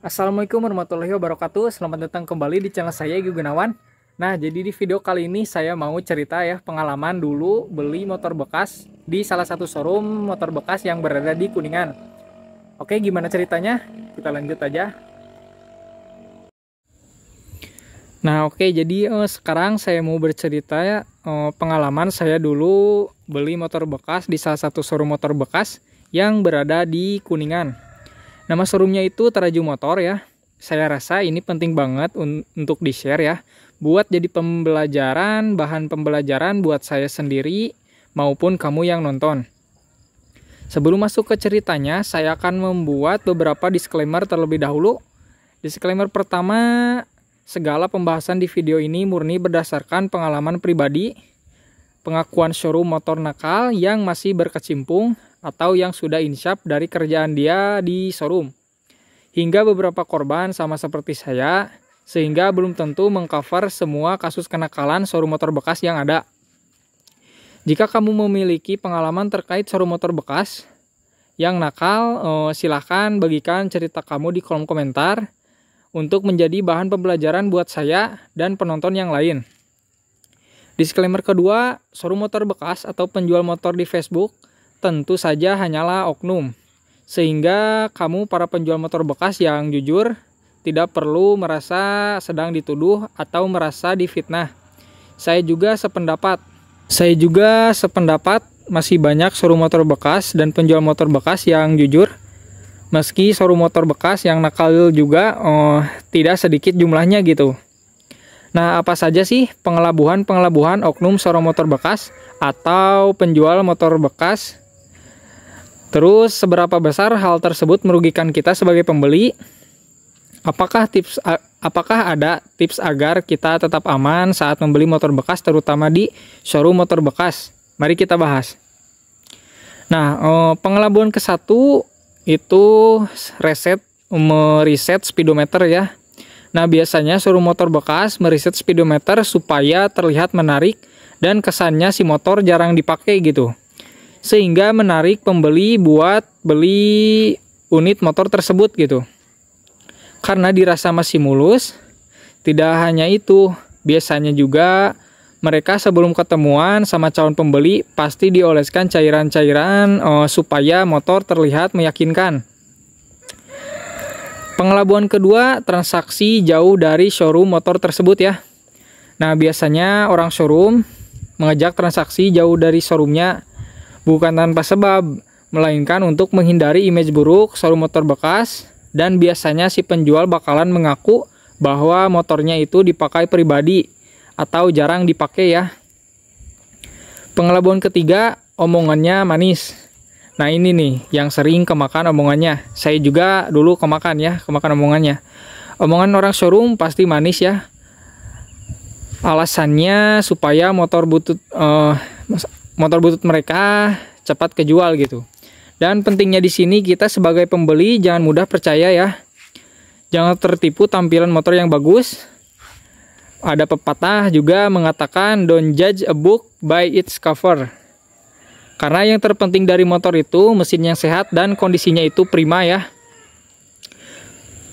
Assalamualaikum warahmatullahi wabarakatuh. Selamat datang kembali di channel saya, Egy Gunawan. Nah, jadi di video kali ini saya mau cerita ya pengalaman dulu beli motor bekas di salah satu showroom motor bekas yang berada di Kuningan. Oke, gimana ceritanya? Kita lanjut aja. Nah, oke, jadi sekarang saya mau bercerita ya pengalaman saya dulu beli motor bekas di salah satu showroom motor bekas yang berada di Kuningan. Nama showroomnya itu Teraju Motor ya. Saya rasa ini penting banget untuk di-share ya. Buat jadi pembelajaran, bahan pembelajaran buat saya sendiri maupun kamu yang nonton. Sebelum masuk ke ceritanya, saya akan membuat beberapa disclaimer terlebih dahulu. Disclaimer pertama, segala pembahasan di video ini murni berdasarkan pengalaman pribadi, pengakuan showroom motor nakal yang masih berkecimpung, atau yang sudah insyaf dari kerjaan dia di showroom. Hingga beberapa korban sama seperti saya, sehingga belum tentu mengcover semua kasus kenakalan showroom motor bekas yang ada. Jika kamu memiliki pengalaman terkait showroom motor bekas yang nakal, silahkan bagikan cerita kamu di kolom komentar untuk menjadi bahan pembelajaran buat saya dan penonton yang lain. Disclaimer kedua, showroom motor bekas atau penjual motor di Facebook tentu saja hanyalah oknum, sehingga kamu para penjual motor bekas yang jujur tidak perlu merasa sedang dituduh atau merasa difitnah. Saya juga sependapat masih banyak showroom motor bekas dan penjual motor bekas yang jujur, meski showroom motor bekas yang nakal juga tidak sedikit jumlahnya gitu. Nah, apa saja sih pengelabuhan oknum showroom motor bekas atau penjual motor bekas? Terus, seberapa besar hal tersebut merugikan kita sebagai pembeli? Apakah ada tips agar kita tetap aman saat membeli motor bekas, terutama di showroom motor bekas? Mari kita bahas. Nah, pengelabuhan ke-1 itu meriset speedometer ya. Nah, biasanya showroom motor bekas meriset speedometer supaya terlihat menarik dan kesannya si motor jarang dipakai gitu, sehingga menarik pembeli buat beli unit motor tersebut gitu. Karena dirasa masih mulus. Tidak hanya itu, biasanya juga mereka sebelum ketemuan sama calon pembeli pasti dioleskan cairan-cairan supaya motor terlihat meyakinkan. Pengelabuhan kedua, transaksi jauh dari showroom motor tersebut ya. Nah, biasanya orang showroom mengajak transaksi jauh dari showroomnya, bukan tanpa sebab, melainkan untuk menghindari image buruk showroom motor bekas, dan biasanya si penjual bakalan mengaku bahwa motornya itu dipakai pribadi atau jarang dipakai ya. Pengelabuhan ketiga, omongannya manis. Nah, ini nih yang sering kemakan omongannya. Saya juga dulu kemakan omongannya. Omongan orang showroom pasti manis ya. Alasannya supaya motor butut mereka cepat kejual gitu. Dan pentingnya di sini kita sebagai pembeli jangan mudah percaya ya. Jangan tertipu tampilan motor yang bagus. Ada pepatah juga mengatakan don't judge a book by its cover. Karena yang terpenting dari motor itu mesin yang sehat dan kondisinya itu prima ya.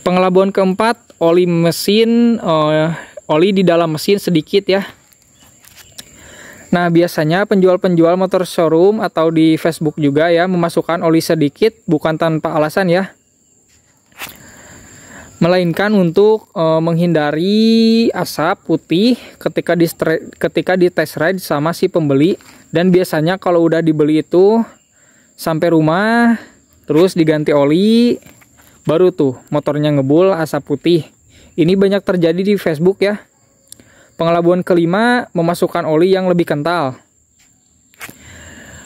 Pengelabuhan keempat, oli di dalam mesin sedikit ya. Nah, biasanya penjual-penjual motor showroom atau di Facebook juga ya memasukkan oli sedikit bukan tanpa alasan ya. Melainkan untuk menghindari asap putih ketika di test ride sama si pembeli. Dan biasanya kalau udah dibeli itu sampai rumah terus diganti oli, baru tuh motornya ngebul asap putih. Ini banyak terjadi di Facebook ya. Pengelabuhan kelima, memasukkan oli yang lebih kental.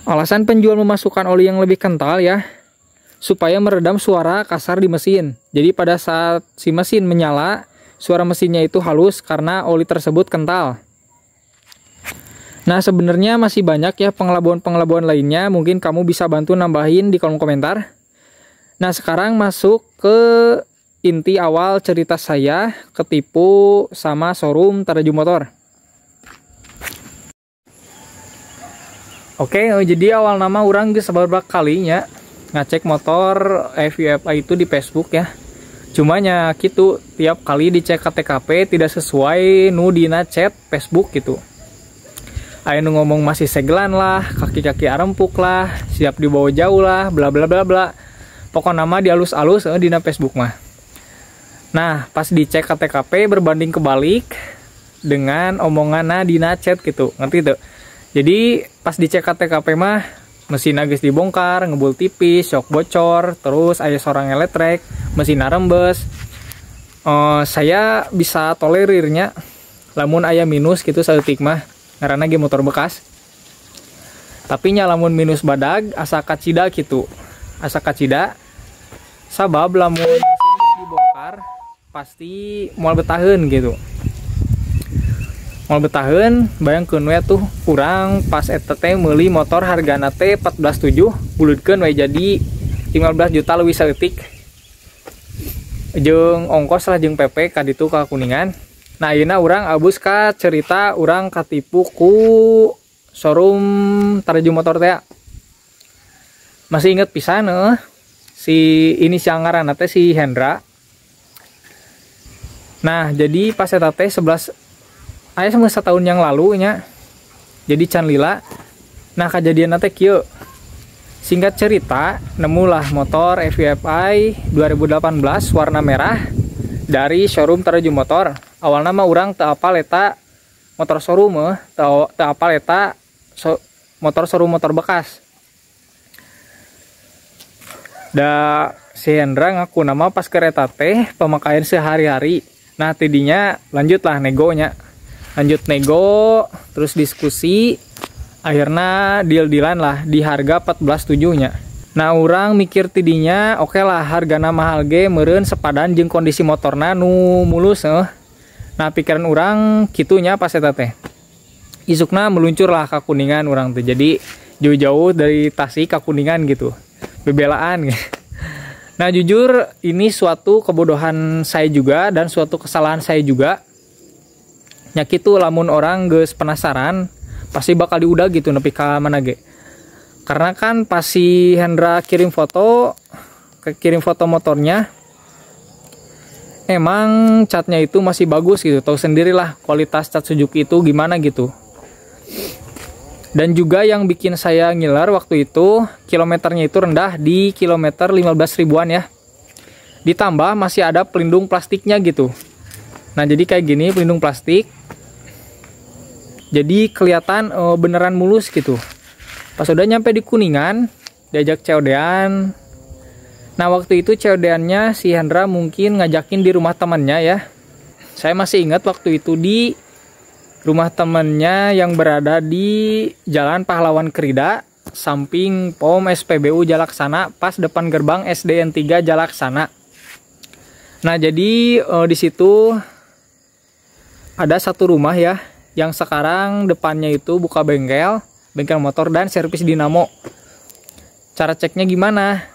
Alasan penjual memasukkan oli yang lebih kental ya, supaya meredam suara kasar di mesin. Jadi pada saat si mesin menyala, suara mesinnya itu halus karena oli tersebut kental. Nah, sebenarnya masih banyak ya pengelabuhan lainnya. Mungkin kamu bisa bantu nambahin di kolom komentar. Nah, sekarang masuk ke inti awal cerita saya ketipu sama showroom Teraju Motor. Oke, jadi awal nama orang geus sabarba kalinya ngecek motor FUFA itu di Facebook ya. Cumanya gitu, tiap kali dicek KTKP tidak sesuai nu dina chat Facebook gitu. Aya nu ngomong masih segelan lah, kaki-kaki arempuk lah, siap dibawa jauh lah, bla bla bla bla. Pokok nama dialus-alus dina Facebook mah. Nah, pas dicek KTKP berbanding kebalik dengan omonganna dina chat gitu. Ngerti tuh? Jadi pas dicek KTKP mah mesin geus dibongkar, ngebul tipis, shock bocor, terus aya sorang elektrik, mesin rembes. Saya bisa tolerirnya lamun aya minus gitu saeutik mah karena ge motor bekas. Tapi nya lamun minus badag asa kacida gitu. Asa kacida sabab lamun mesin geus dibongkar pasti moal betaheun gitu. Moal betaheun, bayangkeun we tuh urang pas eta teh meuli motor hargana teh 14.7, bulutkeun we jadi 15 juta leuwih saeutik. Jeung ongkos lah jeung PP ka ditu ka Kuningan. Nah, ayeuna urang abus ka cerita urang katipu ku showroom Taraju Motor teh. Masih inget pisan si inisial ngaranna teh si Hendra. Nah, jadi pas eta teh 11 aya sama setahun yang lalu nya. Jadi can lila. Nah, kejadian teh kieu. Singkat cerita, nemulah motor FVFI 2018 warna merah dari showroom Taraju Motor. Awalnya mah urang teu apal eta motor showroom teu apal eta motor showroom motor bekas. Da si Hendra ngaku nama pas kereta teh pemakaian sehari-hari. Nah, tidinya lanjutlah negonya. Lanjut nego, terus diskusi, akhirnya deal-dealan lah di harga 14.7 nya. Nah, orang mikir tidinya oke lah hargana mahal ge meureun sepadan jeung kondisi motorna nu mulus. Nah, pikiran orang kitunya pas eta teh. Isukna meluncur lah ke Kuningan orang tuh. Jadi jauh-jauh dari Tasik ke Kuningan gitu. Bebelaan. Nah, jujur ini suatu kebodohan saya juga dan suatu kesalahan saya juga. Nya kitu lamun orang geus penasaran pasti bakal diudag gitu nepi ka mana ge. Karena kan pas si Hendra kirim foto motornya emang catnya itu masih bagus gitu. Tahu sendirilah kualitas cat Suzuki itu gimana gitu. Dan juga yang bikin saya ngiler waktu itu kilometernya itu rendah di kilometer 15 ribuan ya. Ditambah masih ada pelindung plastiknya gitu. Nah, jadi kayak gini pelindung plastik. Jadi kelihatan beneran mulus gitu. Pas udah nyampe di Kuningan, diajak COD-an. Nah, waktu itu COD-annya si Hendra mungkin ngajakin di rumah temannya ya. Saya masih ingat waktu itu di rumah temannya yang berada di Jalan Pahlawan Kerida, samping POM SPBU Jalaksana, pas depan gerbang SDN 3 Jalaksana. Nah, jadi di situ ada satu rumah ya, yang sekarang depannya itu buka bengkel motor dan servis dinamo. Cara ceknya gimana?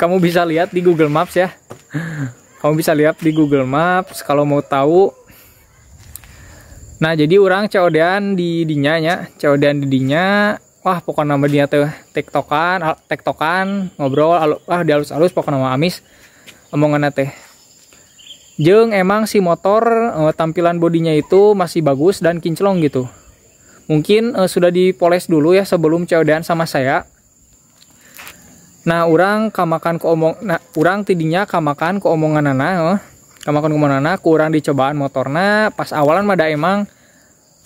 Kamu bisa lihat di Google Maps ya. Kamu bisa lihat di Google Maps kalau mau tahu. Nah, jadi orang COD-an di dinya nya, COD-an di dinya. Wah, pokoknya nama dia teh tektokan, ngobrol dialus-alus pokoknya nama amis omonganna teh. Jeung emang si motor tampilan bodinya itu masih bagus dan kinclong gitu. Mungkin sudah dipoles dulu ya sebelum COD-an sama saya. Nah, urang tidinya kamakan ke omonganana, ku urang dicobaan motorna pas awalan mah da emang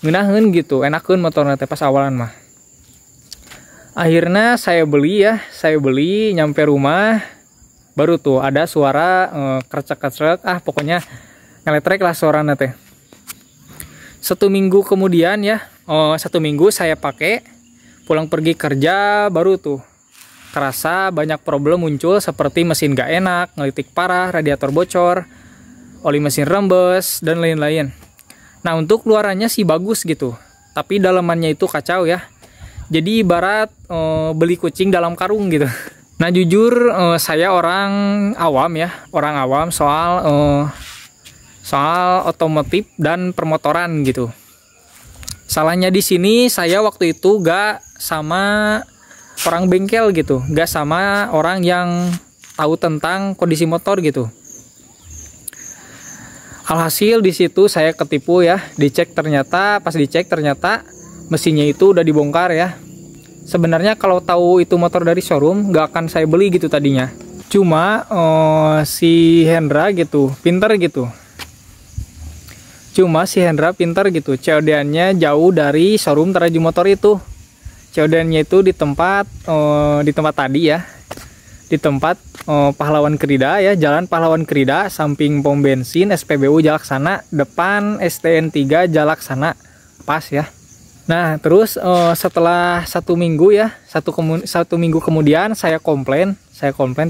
ngeunaheun gitu, enakeun motorna teh pas awalan mah. Akhirnya saya beli nyampe rumah. Baru tuh ada suara krecek-krecek, pokoknya elektrik lah suaranya teh. 1 minggu kemudian ya, 1 minggu saya pakai, pulang pergi kerja baru tuh kerasa banyak problem muncul seperti mesin gak enak, ngelitik parah, radiator bocor, oli mesin rembes, dan lain-lain. Nah, untuk luarannya sih bagus gitu, tapi dalamannya itu kacau ya. Jadi ibarat beli kucing dalam karung gitu. Nah, jujur saya orang awam soal otomotif dan permotoran gitu. Salahnya di sini saya waktu itu gak sama orang bengkel gitu, gak sama orang yang tahu tentang kondisi motor gitu. Alhasil di situ saya ketipu ya, pas dicek ternyata mesinnya itu udah dibongkar ya. Sebenarnya kalau tahu itu motor dari showroom nggak akan saya beli gitu tadinya. Cuma si Hendra gitu, pinter gitu. COD-annya jauh dari showroom Teraju Motor itu. COD-annya itu di tempat tadi ya. Di tempat Pahlawan Krida ya, Jalan Pahlawan Krida, samping pom bensin SPBU Jalaksana, depan STN 3 Jalaksana, pas ya. Nah terus setelah satu minggu kemudian saya komplain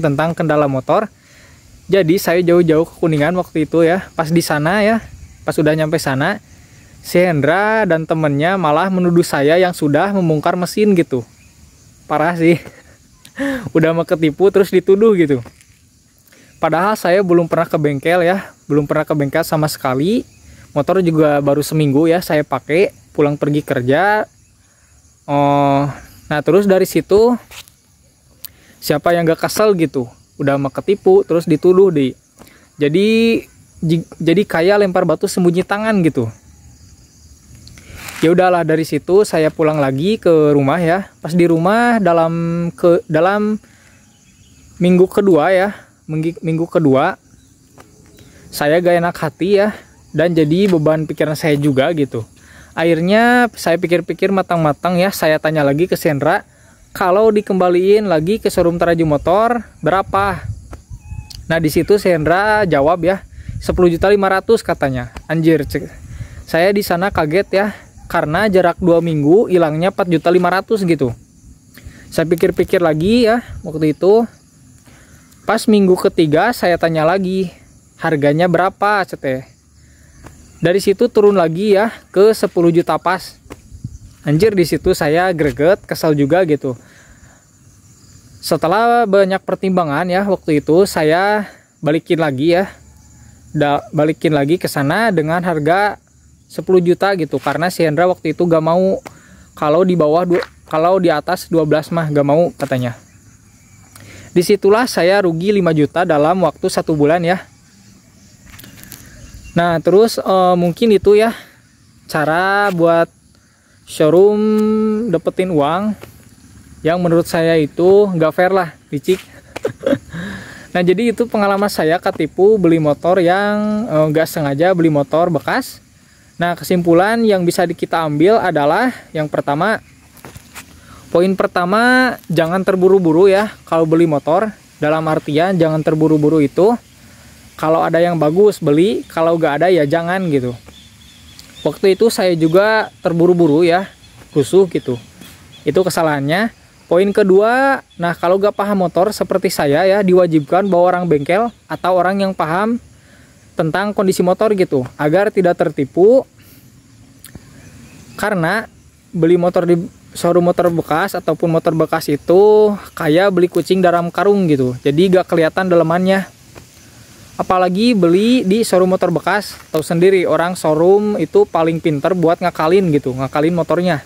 tentang kendala motor. Jadi saya jauh-jauh ke Kuningan waktu itu ya. Pas udah nyampe sana, si Hendra dan temennya malah menuduh saya yang sudah membongkar mesin gitu. Parah sih. Udah mau ketipu terus dituduh gitu. Padahal saya belum pernah ke bengkel ya, sama sekali. Motor juga baru seminggu ya saya pakai pulang pergi kerja. Nah terus dari situ siapa yang gak kesel gitu, udah mau ketipu terus dituduh deh. Jadi kayak lempar batu sembunyi tangan gitu. Ya udahlah, dari situ saya pulang lagi ke rumah ya. Pas di rumah dalam minggu kedua saya gak enak hati ya, dan jadi beban pikiran saya juga gitu. Akhirnya saya pikir-pikir matang-matang ya, saya tanya lagi ke Sendra, kalau dikembaliin lagi ke showroom Teraju Motor berapa? Nah di situ Sendra jawab ya, 10.500.000 katanya. Anjir, saya di sana kaget ya. Karena jarak 2 minggu hilangnya 4.500.000 gitu. Saya pikir-pikir lagi ya waktu itu. Pas minggu ketiga saya tanya lagi, harganya berapa cete. Dari situ turun lagi ya ke 10 juta pas. Anjir, di situ saya greget, kesal juga gitu. Setelah banyak pertimbangan ya waktu itu saya balikin lagi ke sana dengan harga 10 juta gitu, karena si Hendra waktu itu gak mau kalau di atas 12 mah gak mau katanya. Disitulah saya rugi 5 juta dalam waktu 1 bulan ya. Nah terus mungkin itu ya cara buat showroom dapetin uang yang menurut saya itu gak fair lah, licik. Nah jadi itu pengalaman saya ketipu beli motor yang gak sengaja beli motor bekas. Nah kesimpulan yang bisa kita ambil adalah yang pertama, poin pertama, jangan terburu-buru ya kalau beli motor. Dalam artian jangan terburu-buru itu, kalau ada yang bagus beli, kalau gak ada ya jangan gitu. Waktu itu saya juga terburu-buru ya, rusuh gitu. Itu kesalahannya. Poin kedua, nah kalau gak paham motor seperti saya ya, diwajibkan bawa orang bengkel atau orang yang paham tentang kondisi motor gitu, agar tidak tertipu. Karena beli motor di showroom motor bekas ataupun motor bekas itu kayak beli kucing dalam karung gitu, jadi gak kelihatan dalemannya. Apalagi beli di showroom motor bekas, tahu sendiri orang showroom itu paling pinter buat ngakalin motornya.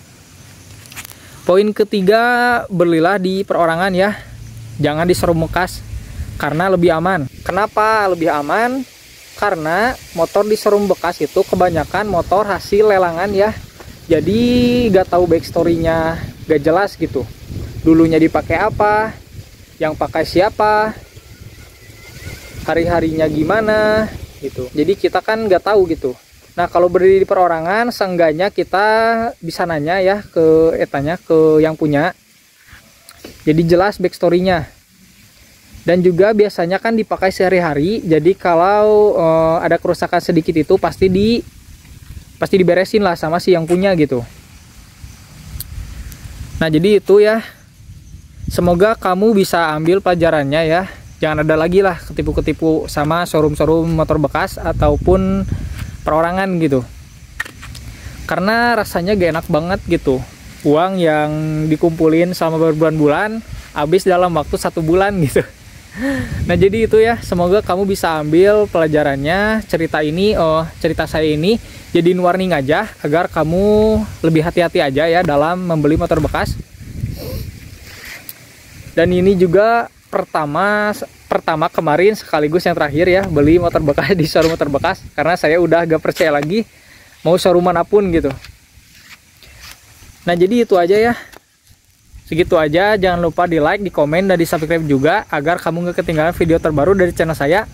Poin ketiga, belilah di perorangan ya, jangan di showroom bekas, karena lebih aman. Kenapa lebih aman? Karena motor di showroom bekas itu kebanyakan motor hasil lelangan ya. Jadi gak tahu backstory-nya, gak jelas gitu. Dulunya dipakai apa, yang pakai siapa, hari-harinya gimana gitu. Jadi kita kan gak tahu gitu. Nah kalau berdiri di perorangan, seenggaknya kita bisa nanya ya ke yang punya. Jadi jelas backstory-nya. Dan juga biasanya kan dipakai sehari-hari, jadi kalau ada kerusakan sedikit itu pasti diberesin lah sama si yang punya gitu. Nah jadi itu ya, semoga kamu bisa ambil pelajarannya ya. Jangan ada lagi lah ketipu-ketipu sama showroom-showroom motor bekas ataupun perorangan gitu. Karena rasanya gak enak banget gitu, uang yang dikumpulin selama berbulan-bulan habis dalam waktu 1 bulan gitu. Nah jadi itu ya, semoga kamu bisa ambil pelajarannya. Cerita saya ini jadiin warning aja, agar kamu lebih hati-hati aja ya dalam membeli motor bekas. Dan ini juga pertama kemarin sekaligus yang terakhir ya beli motor bekas di showroom motor bekas, karena saya udah gak percaya lagi mau showroom manapun gitu. Nah jadi itu aja ya, segitu aja. Jangan lupa di like, di komen, dan di subscribe juga agar kamu gak ketinggalan video terbaru dari channel saya.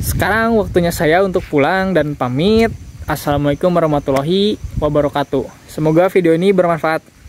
Sekarang waktunya saya untuk pulang dan pamit. Assalamualaikum warahmatullahi wabarakatuh. Semoga video ini bermanfaat.